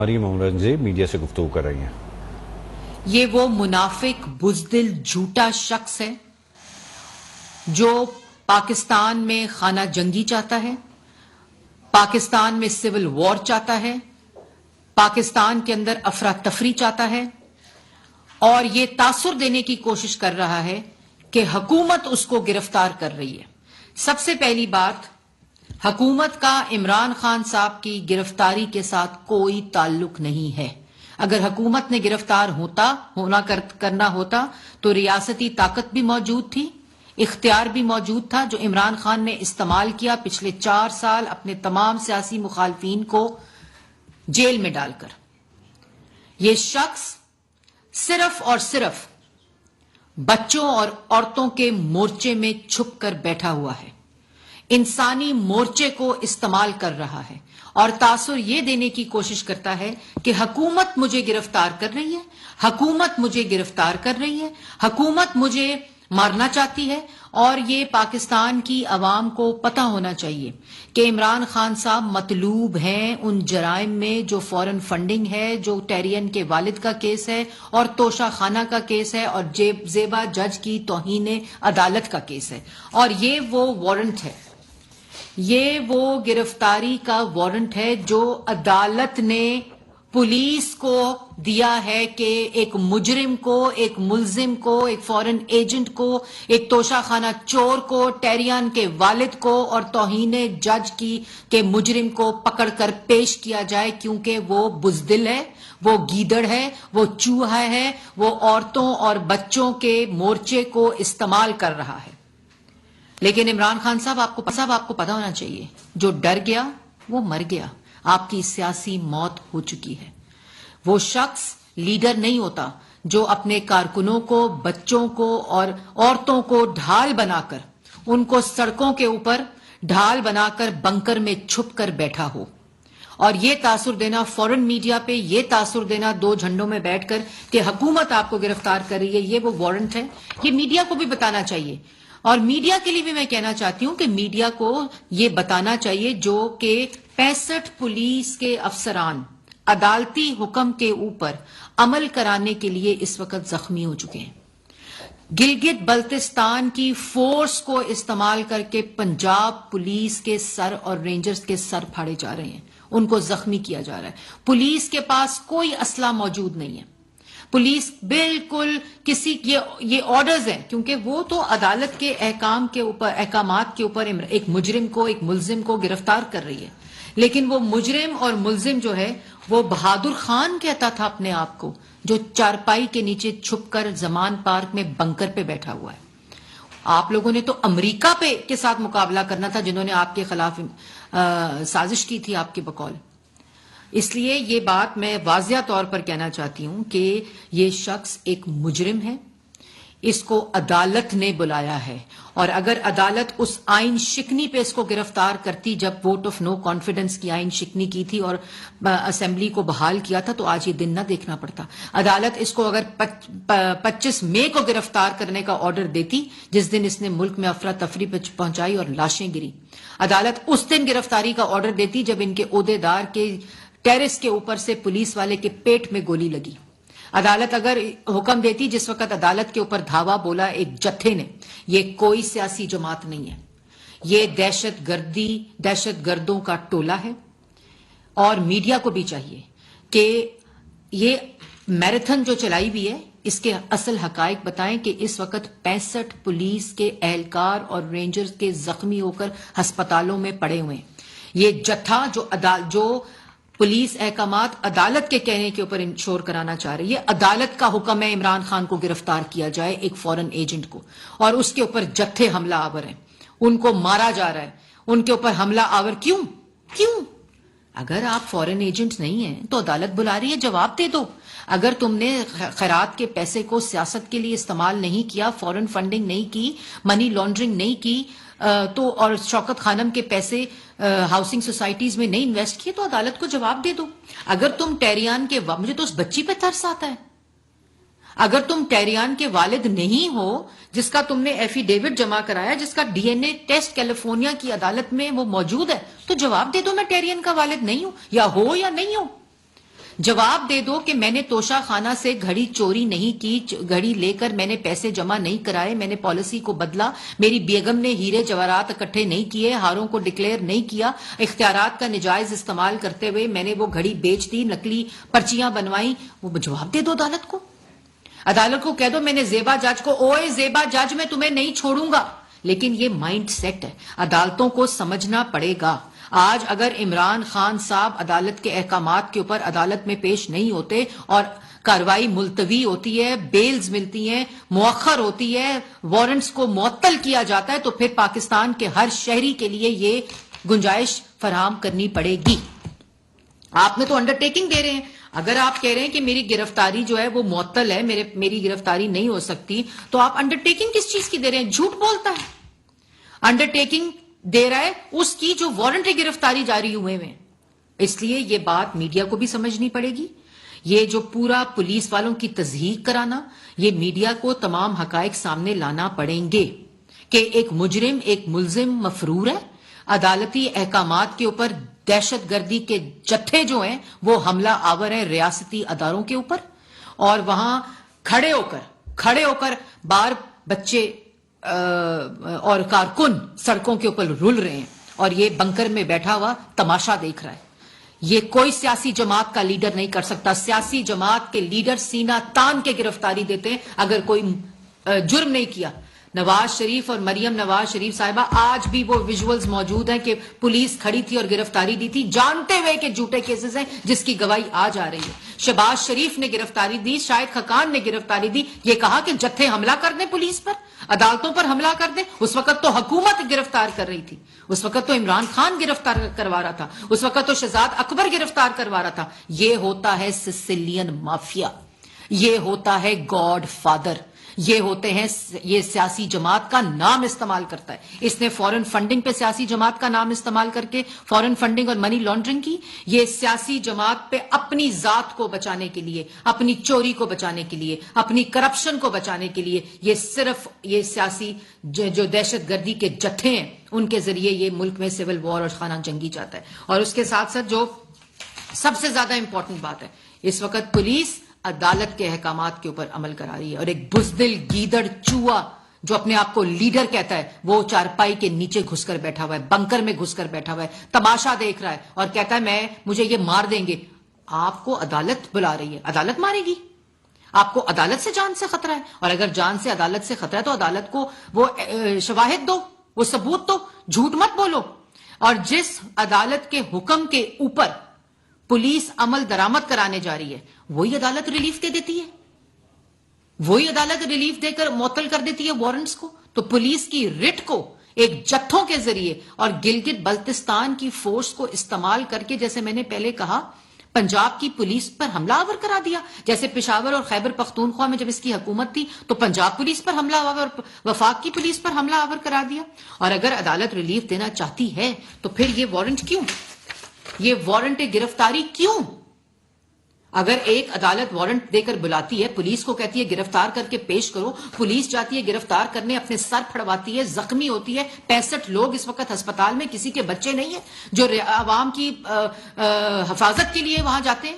Maryam Aurangzeb media سے گفتگو کر رہی ہیں۔ یہ وہ منافق بزدل جھوٹا شخص ہے جو پاکستان میں خانہ جنگی چاہتا ہے، پاکستان میں سول وار چاہتا ہے، پاکستان کے اندر افراتفری چاہتا ہے اور یہ تاثر دینے کی کوشش کر رہا ہے کہ حکومت اس کو گرفتار کر رہی ہے۔ سب سے پہلی بات، حکومت کا عمران خان صاحب کی گرفتاری کے ساتھ کوئی تعلق نہیں ہے۔ اگر حکومت نے گرفتار کرنا ہوتا تو ریاستی طاقت بھی موجود تھی، اختیار بھی موجود تھا جو عمران خان نے استعمال کیا پچھلے 4 سال اپنے تمام سیاسی مخالفین کو جیل میں ڈال کر۔ یہ شخص صرف اور صرف بچوں اور عورتوں کے مورچے میں چھپ کر بیٹھا ہوا ہے، انسانی مورچے کو استعمال کر رہا ہے اور تاثر یہ دینے کی کوشش کرتا ہے کہ حکومت مجھے گرفتار کر رہی ہے، حکومت مجھے گرفتار کر رہی ہے، حکومت مجھے مارنا چاہتی ہے۔ اور یہ پاکستان کی عوام کو پتہ ہونا چاہیے کہ عمران خان صاحب مطلوب ہیں ان جرائم میں جو فورن فنڈنگ ہے، جو ٹیرین کے والد کا کیس ہے اور توشہ خانہ کا کیس ہے اور زیبا جج کی توہین عدالت کا کیس ہے، اور یہ وہ وارنٹ ہے، یہ وہ گرفتاری کا وارنٹ ہے جو عدالت نے پولیس کو دیا ہے کہ ایک مجرم کو، ایک ملزم کو، ایک فورن ایجنٹ کو، ایک توشہ خانہ چور کو، ٹیریان کے والد کو اور توہین جج کے مجرم کو پکڑ کر پیش کیا جائے، کیونکہ وہ بزدل ہے، وہ گیدڑ ہے، وہ چوہا ہے، وہ عورتوں اور بچوں کے مورچے کو استعمال کر رہا ہے۔ لیکن عمران خان صاحب آپ کو پتا ہونا چاہیے، جو ڈر گیا وہ مر گیا، آپ کی سیاسی موت ہو چکی ہے۔ وہ شخص لیڈر نہیں ہوتا جو اپنے کارکنوں کو، بچوں کو اور عورتوں کو ڈھال بنا کر، ان کو سڑکوں کے اوپر ڈھال بنا کر بنکر میں چھپ کر بیٹھا ہو اور یہ تاثر دینا فورن میڈیا پہ، یہ تاثر دینا 2 جھنڈوں میں بیٹھ کر کہ حکومت آپ کو گرفتار کر رہی ہے، یہ وہ وارنٹ ہے۔ یہ میڈیا کو بھی بتانا چاہیے، اور میڈیا کے لیے بھی میں کہنا چاہتی ہوں کہ میڈیا کو یہ بتانا چاہیے جو کہ 65 پولیس کے افسران عدالتی حکم کے اوپر عمل کرانے کے لیے اس وقت زخمی ہو چکے ہیں۔ گلگت بلتستان کی فورس کو استعمال کر کے پنجاب پولیس کے سر اور رینجرز کے سر پھاڑے جا رہے ہیں، ان کو زخمی کیا جا رہا ہے۔ پولیس کے پاس کوئی اسلحہ موجود نہیں ہے، پولیس بالکل یہ آرڈرز ہیں، کیونکہ وہ تو عدالت کے احکامات کے اوپر ایک مجرم کو، ایک ملزم کو گرفتار کر رہی ہے، لیکن وہ مجرم اور ملزم جو ہے وہ بہادر خان کہتا تھا اپنے آپ کو، جو چارپائی کے نیچے چھپ کر زمان پارک میں بنکر پہ بیٹھا ہوا ہے۔ آپ لوگوں نے تو امریکہ کے ساتھ مقابلہ کرنا تھا، جنہوں نے آپ کے خلاف سازش کی تھی آپ کے بقول۔ اس لیے یہ بات میں واضح طور پر کہنا چاہتی ہوں کہ یہ شخص ایک مجرم ہے، اس کو عدالت نے بلایا ہے، اور اگر عدالت اس آئین شکنی پہ اس کو گرفتار کرتی، جب ووٹ آف نو کانفیڈنس کی آئین شکنی کی تھی اور اسمبلی کو بحال کیا تھا، تو آج یہ دن نہ دیکھنا پڑتا۔ عدالت اس کو اگر 25 مئی کو گرفتار کرنے کا آرڈر دیتی، جس دن اس نے ملک میں افراتفری پہنچائی اور لاشیں گری، عدالت اس دن گرفتاری کا آرڈر دیتی جب ان کے عہدیدار کے ٹیرس کے اوپر سے پولیس والے کے پیٹ میں گولی لگی۔ عدالت اگر حکم دیتی، جس وقت عدالت کے اوپر دھاوا بولا ایک جتھے نے، یہ کوئی سیاسی جماعت نہیں ہے، یہ دہشت گردوں کا ٹولہ ہے۔ اور میڈیا کو بھی چاہیے کہ یہ میراتھن جو چلائی ہوئی ہے، اس کے اصل حقائق بتائیں کہ اس وقت 65 پولیس کے اہلکار اور رینجرز کے زخمی ہو کر ہسپتالوں میں پڑے ہوئے ہیں۔ یہ جتھا جو پولیس احکامات عدالت کے کہنے کے اوپر انشور کرانا چاہ رہی ہے، عدالت کا حکم ہے عمران خان کو گرفتار کیا جائے، ایک فورن ایجنٹ کو، اور اس کے اوپر جتھے حملہ آور ہیں، ان کو مارا جا رہا ہے، ان کے اوپر حملہ آور کیوں؟ اگر آپ فورن ایجنٹ نہیں ہیں تو عدالت بلا رہی ہے، جواب دے دو۔ اگر تم نے خیرات کے پیسے کو سیاست کے لیے استعمال نہیں کیا، فورن فنڈنگ نہیں کی، منی لانڈرنگ نہیں کی، تو اور شوکت خانم کے پیسے ہاؤسنگ سوسائٹیز میں نہیں انویسٹ کیے، تو عدالت کو جواب دے دو۔ اگر تم ٹیریان کے مجھے تو اس بچی پہ ترس آتا ہے، اگر تم ٹیریان کے والد نہیں ہو، جس کا تم نے ایفیڈیوٹ جمع کرایا، جس کا D N A test California کی عدالت میں وہ موجود ہے، تو جواب دے دو میں ٹیرین کا والد نہیں ہوں، یا ہو یا نہیں ہو۔ جواب دے دو کہ میں نے توشہ خانہ سے گھڑی چوری نہیں کی، گھڑی لے کر میں نے پیسے جمع نہیں کرائے، میں نے پالیسی کو بدلا، میری بیگم نے ہیرے جواہرات اکٹھے نہیں کیے، ہاروں کو ڈکلیئر نہیں کیا، اختیارات کا نجائز استعمال کرتے ہوئے میں نے وہ گھڑی بیچ دی، نقلی پرچیاں بنوائی. وہ جواب دے دو عدالت کو. عدالت کو کہہ دو میں نے زیبا جج کو، اوئے زیبا جج میں تمہیں نہیں چھوڑوں گا. لیکن یہ مائنڈ سیٹ ہے، عدالتوں کو سمجھنا پڑے گا. آج اگر عمران خان صاحب عدالت کے احکامات کے اوپر عدالت میں پیش نہیں ہوتے اور کارروائی ملتوی ہوتی ہے، بیلز ملتی ہیں، مؤخر ہوتی ہے، وارنٹس کو معطل کیا جاتا ہے، تو پھر پاکستان کے ہر شہری کے لیے یہ گنجائش فراہم کرنی پڑے گی. آپ نے تو انڈرٹیکنگ دے رہے ہیں. اگر آپ کہہ رہے ہیں کہ میری گرفتاری جو ہے وہ معطل ہے، میری گرفتاری نہیں ہو سکتی، تو آپ انڈرٹیکنگ کس چیز کی دے رہے ہیں؟ جھوٹ بولتا ہے. انڈرٹیکنگ دے رہا ہے اس کی جو وارنٹ گرفتاری جاری ہوئے ہیں. اس لیے یہ بات میڈیا کو بھی سمجھنی پڑے گی. یہ جو پورا پولیس والوں کی تضحیق کرانا، یہ میڈیا کو تمام حقائق سامنے لانا پڑیں گے کہ ایک مجرم، ایک ملزم مفرور ہے. عدالتی احکامات کے اوپر دہشت گردی کے جتھے جو ہیں وہ حملہ آور ہیں ریاستی اداروں کے اوپر، اور وہاں کھڑے ہو کر بار بچے اور کارکن سڑکوں کے اوپر رول رہے ہیں، اور یہ بنکر میں بیٹھا ہوا تماشا دیکھ رہا ہے. یہ کوئی سیاسی جماعت کا لیڈر نہیں کر سکتا. سیاسی جماعت کے لیڈر سینہ تان کے گرفتاری دیتے ہیں اگر کوئی جرم نہیں کیا. نواز شریف اور مریم نواز شریف صاحبہ، آج بھی وہ ویژولز موجود ہیں کہ پولیس کھڑی تھی اور گرفتاری دی تھی، جانتے ہوئے کہ جھوٹے کیسز ہیں، جس کی گواہی آج آ رہی ہے. شہباز شریف نے گرفتاری دی، شاہد خاقان نے گرفتاری دی، یہ کہا کہ جتھے حملہ کر دیں پولیس پر، عدالتوں پر حملہ کر دیں. اس وقت تو حکومت گرفتار کر رہی تھی، اس وقت تو عمران خان گرفتار کروا رہا تھا، اس وقت تو شہزاد اکبر گرفتار کروا رہا تھا. یہ ہوتا ہے سسیلین مافیا، یہ ہوتا ہے گاڈ فادر، یہ ہوتے ہیں، یہ سیاسی جماعت کا نام استعمال کرتا ہے. اس نے فورن فنڈنگ پہ سیاسی جماعت کا نام استعمال کر کے فورن فنڈنگ اور منی لانڈرنگ کی. یہ سیاسی جماعت پہ اپنی ذات کو بچانے کے لیے، اپنی چوری کو بچانے کے لیے، اپنی کرپشن کو بچانے کے لیے، یہ صرف یہ سیاسی جو دہشت گردی کے جتھے ہیں ان کے ذریعے یہ ملک میں سول وار اور خانہ جنگی چاہتا ہے. اور اس کے ساتھ ساتھ جو سب سے زیادہ امپورٹنٹ بات ہے، اس وقت پولیس عدالت کے احکامات کے اوپر عمل کرا رہی ہے، اور ایک بزدل گیدڑ چوہا جو اپنے آپ کو لیڈر کہتا ہے وہ چارپائی کے نیچے گھس کر بیٹھا ہوا ہے، بنکر میں گھس کر بیٹھا ہوا ہے، تماشا دیکھ رہا ہے اور کہتا ہے مجھے یہ مار دیں گے. آپ کو عدالت بلا رہی ہے، عدالت مارے گی. آپ کو عدالت سے جان سے خطرہ ہے، اور اگر جان سے عدالت سے خطرہ ہے تو عدالت کو وہ شواہد دو، وہ ثبوت دو، جھوٹ مت بولو. اور جس عدالت کے حکم کے اوپر پولیس عمل درآمد کرانے جا رہی ہے وہی عدالت ریلیف دے دیتی ہے، وہی عدالت ریلیف دے کر معطل کر دیتی ہے وارنٹس کو. تو پولیس کی رٹ کو ایک جتھوں کے ذریعے اور گلگت بلتستان کی فورس کو استعمال کر کے، جیسے میں نے پہلے کہا، پنجاب کی پولیس پر حملہ آور کرا دیا. جیسے پشاور اور خیبر پختونخوا میں جب اس کی حکومت تھی تو پنجاب پولیس پر حملہ آور، وفاق کی پولیس پر حملہ آور کرا دیا. اور اگر عدالت ریلیف دینا چاہتی ہے تو پھر یہ وارنٹ کیوں، یہ وارنٹ گرفتاری کیوں؟ اگر ایک عدالت وارنٹ دے کر بلاتی ہے، پولیس کو کہتی ہے گرفتار کر کے پیش کرو، پولیس جاتی ہے گرفتار کرنے، اپنے سر پھڑواتی ہے، زخمی ہوتی ہے. 65 لوگ اس وقت ہسپتال میں، کسی کے بچے نہیں ہیں جو عوام کی حفاظت کے لیے وہاں جاتے ہیں.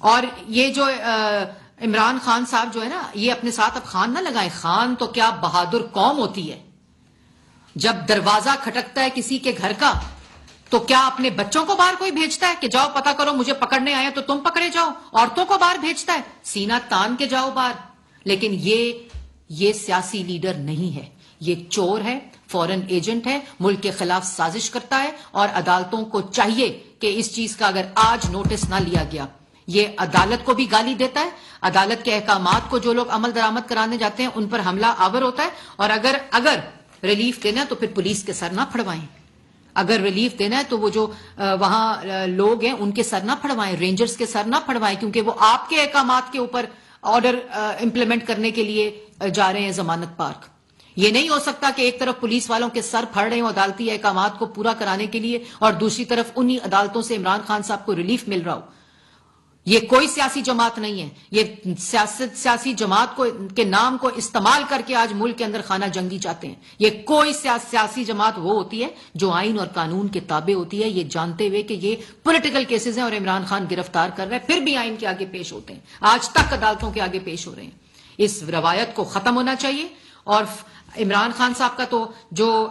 اور یہ جو عمران خان صاحب جو ہے نا، یہ اپنے ساتھ اب خان نہ لگائیں. خان تو کیا بہادر قوم ہوتی ہے. جب دروازہ کھٹکتا ہے کسی کے گھر کا تو کیا اپنے بچوں کو باہر کوئی بھیجتا ہے کہ جاؤ پتا کرو مجھے پکڑنے آئے تو تم پکڑے جاؤ؟ عورتوں کو باہر بھیجتا ہے سینہ تان کے جاؤ باہر. لیکن یہ سیاسی لیڈر نہیں ہے، یہ چور ہے، فورن ایجنٹ ہے، ملک کے خلاف سازش کرتا ہے. اور عدالتوں کو چاہیے کہ اس چیز کا اگر آج نوٹس نہ لیا گیا، یہ عدالت کو بھی گالی دیتا ہے. عدالت کے احکامات کو جو لوگ عمل درآمد کرانے جاتے ہیں ان پر حملہ آور ہوتا ہے. اور اگر ریلیف دینا ہے تو پھر پولیس کے سر نہ پھڑوائیں. اگر ریلیف دینا ہے تو وہ جو وہاں لوگ ہیں ان کے سر نہ پھڑوائیں، رینجرز کے سر نہ پھڑوائیں، کیونکہ وہ آپ کے احکامات کے اوپر آرڈر امپلیمنٹ کرنے کے لیے جا رہے ہیں ضمانت پارک. یہ نہیں ہو سکتا کہ ایک طرف پولیس والوں کے سر پھڑ رہے ہوں عدالتی احکامات کو پورا کرانے کے لیے اور دوسری طرف انہی عدالتوں سے عمران خان صاحب کو ریلیف مل رہا ہو. یہ کوئی سیاسی جماعت نہیں ہے. یہ سیاسی جماعت کے نام کو استعمال کر کے آج ملک کے اندر خانہ جنگی چاہتے ہیں. یہ کوئی سیاسی جماعت وہ ہوتی ہے جو آئین اور قانون کے تابع ہوتی ہے، یہ جانتے ہوئے کہ یہ پولیٹیکل کیسز ہیں اور عمران خان گرفتار کر رہے ہیں، پھر بھی آئین کے آگے پیش ہوتے ہیں، آج تک عدالتوں کے آگے پیش ہو رہے ہیں. اس روایت کو ختم ہونا چاہیے. اور عمران خان صاحب کا تو جو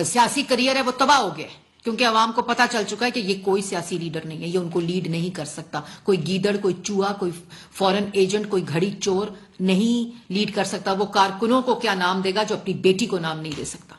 سیاسی کریئر ہے وہ تباہ ہو گیا ہے، کیونکہ عوام کو پتا چل چکا ہے کہ یہ کوئی سیاسی لیڈر نہیں ہے، یہ ان کو لیڈ نہیں کر سکتا. کوئی گیدڑ، کوئی چوہا، کوئی فورن ایجنٹ، کوئی گھڑی چور نہیں لیڈ کر سکتا. وہ کارکنوں کو کیا نام دے گا جو اپنی بیٹی کو نام نہیں دے سکتا.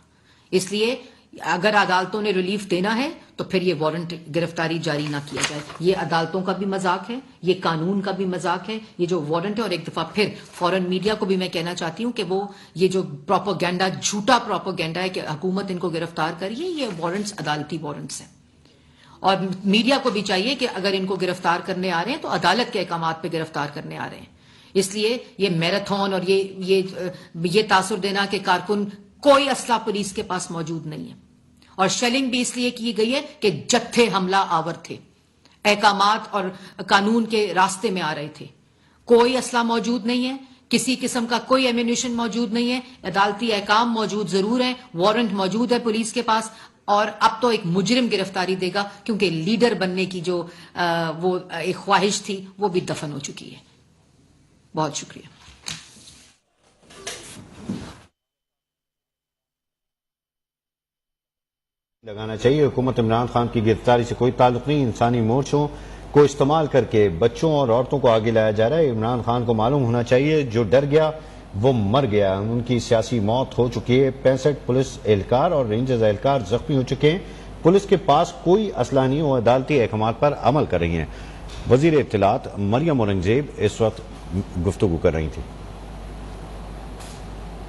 اس لیے اگر عدالتوں نے ریلیف دینا ہے تو پھر یہ وارنٹ گرفتاری جاری نہ کیا جائے. یہ عدالتوں کا بھی مذاق ہے، یہ قانون کا بھی مذاق ہے. یہ جو وارنٹ ہے، اور ایک دفعہ پھر فورن میڈیا کو بھی میں کہنا چاہتی ہوں کہ وہ یہ جو پروپیگنڈا، جھوٹا پروپیگنڈا ہے کہ حکومت ان کو گرفتار کریے، یہ وارنٹس عدالتی وارنٹس ہیں. اور میڈیا کو بھی چاہیے کہ اگر ان کو گرفتار کرنے آ رہے ہیں تو عدالت کے احکامات پہ گرفتار کرنے آ رہے ہیں. اس لیے یہ میراتھن اور یہ تاثر دینا کہ کارکن کوئی اسلحہ پولیس کے پاس موجود نہیں ہے. اور شیلنگ بھی اس لیے کی گئی ہے کہ جتھے حملہ آور تھے، احکامات اور قانون کے راستے میں آ رہے تھے. کوئی اسلحہ موجود نہیں ہے، کسی قسم کا کوئی ایمونیشن موجود نہیں ہے. عدالتی احکام موجود ضرور ہیں، وارنٹ موجود ہے پولیس کے پاس. اور اب تو ایک مجرم گرفتاری دے گا، کیونکہ لیڈر بننے کی جو وہ ایک خواہش تھی وہ بھی دفن ہو چکی ہے. بہت شکریہ. لگانا چاہیے حکومت عمران خان کی گرفتاری سے کوئی تعلق نہیں. انسانی مورچوں کو استعمال کر کے بچوں اور عورتوں کو آگے لایا جا رہا ہے. عمران خان کو معلوم ہونا چاہیے جو ڈر گیا وہ مر گیا. ان کی سیاسی موت ہو چکی ہے. 65 پولیس اہلکار اور رینجرز اہلکار زخمی ہو چکے ہیں. پولیس کے پاس کوئی اسلحہ نہیں، وہ عدالتی احکامات پر عمل کر رہی ہیں. وزیر اطلاعات مریم اورنگزیب اس وقت گفتگو کر رہی تھی.